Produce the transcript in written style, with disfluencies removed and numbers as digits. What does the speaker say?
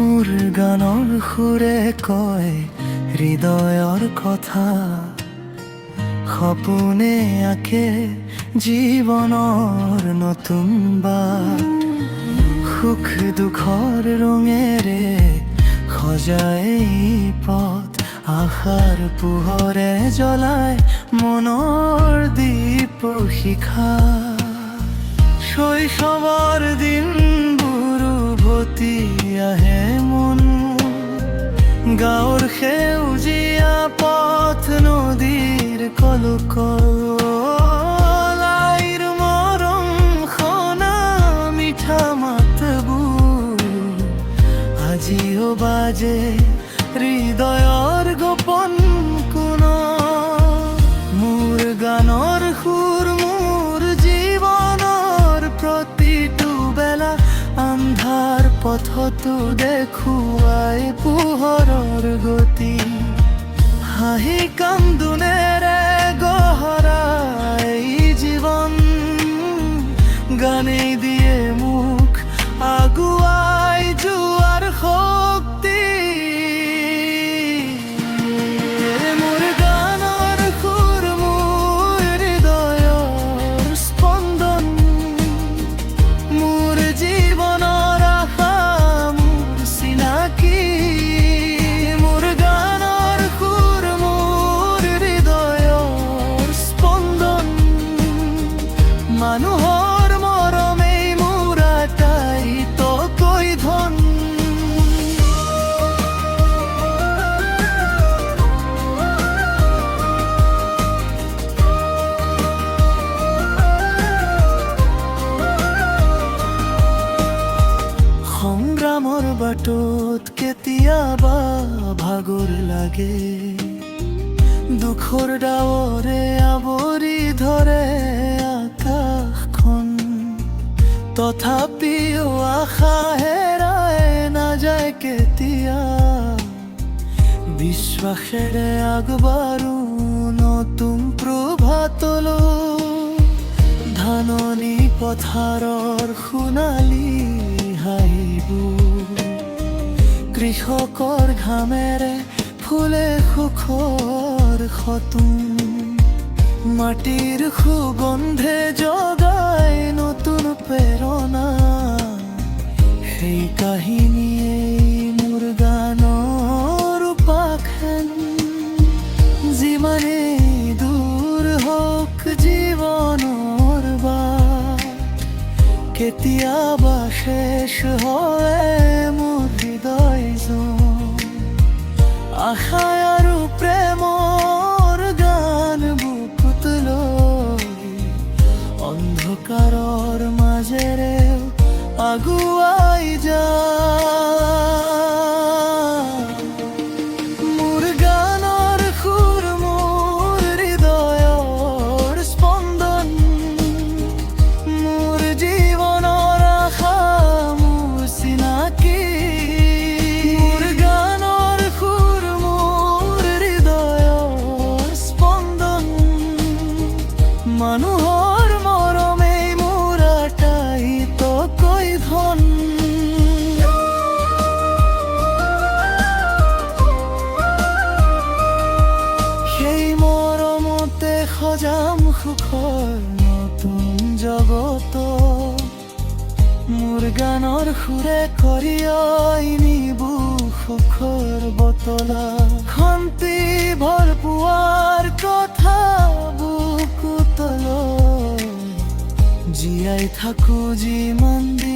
মোৰ গানৰ সুৰে কয় হৃদয়ৰ কথা, সপোনে আঁকে জীৱনৰ নতুন বাট, সুখ দুখৰ ৰঙেৰে সজাই পথ, আশাৰ পোহৰে জ্বলাই মনৰ দীপ শিখা। শৈশৱৰ দিনবোৰ উভতি আহে মন, গাঁৱৰ সেউজীয়া পথ, নদীৰ কলকল, আইৰ মৰম শুনা মিঠা মাতবোৰ আজিও বাজে হৃদয়ৰ গোপন কোণ। মোৰ গানৰ সুৰ মোৰ জীৱনৰ প্ৰতিটো বেলা, আন্ধাৰ পথতো দেখুৱাই পোহৰৰ গতি, হাঁহি কান্দোনেৰে গহৰাই জীৱন, গানেই দিয়ে মোক আগুৱাই যোৱাৰ শক্তি। মোৰ গানৰ সুৰ মোৰ হৃদয়ৰ স্পন্দন, মোৰ জীৱনৰ আশা মোৰ চিনাকি। মোৰ গানৰ সুৰ মোৰ হৃদয়ৰ স্পন্দন, মানুহৰ মৰমেই মোৰ আটাইতকৈ ধন। সংগ্ৰামৰ বাটত কেতিয়াবা ভাগৰ লাগে, দুখৰ ডাৱৰে আৱৰি ধৰে আকাশখন, তথাপিও আশা হেৰাই নাযায় কেতিয়া, বিশ্বাসেৰে আগবাঢ়ো নতুন প্ৰভাতলৈ, ধাননি পথাৰৰ সোণালী হাঁহিবোৰ, কৃষকৰ ঘামেৰে ফুলে সুখৰ সতুন, মাটিৰ সুগন্ধে জগাই নতুন প্ৰেৰণা, সেই কাহিনীয়েই মোৰ গানৰ উপাখ্যান। যিমানেই দূৰ হওক জীৱনৰ বাট, কেতিয়াবা শেষ হয় মোৰ হৃদয়জন, আশা আৰু প্ৰেমৰ গান বুকুত লৈ, অন্ধকাৰৰ মাজেৰে আগুৱাই যা। মোৰ গানৰ সুৰ মোৰ হৃদয়ৰ স্পন্দন, মোৰ জীৱনৰ আশা মোৰ চিনাকি। মোৰ গানৰ সুৰ মোৰ হৃদয়ৰ স্পন্দন, মানুহৰ মৰমেই মোৰ আটাইতকৈ ধন। সেই মৰমতে সজাম সুখৰ নতুন জগত, মোৰ গানৰ সুৰে কঢ়িয়াই নিব সুখৰ বতলা, শান্তি ভৰ পোৱাৰ কথা বুকুত লৈ, জীয়াই থাকো যিমান দিন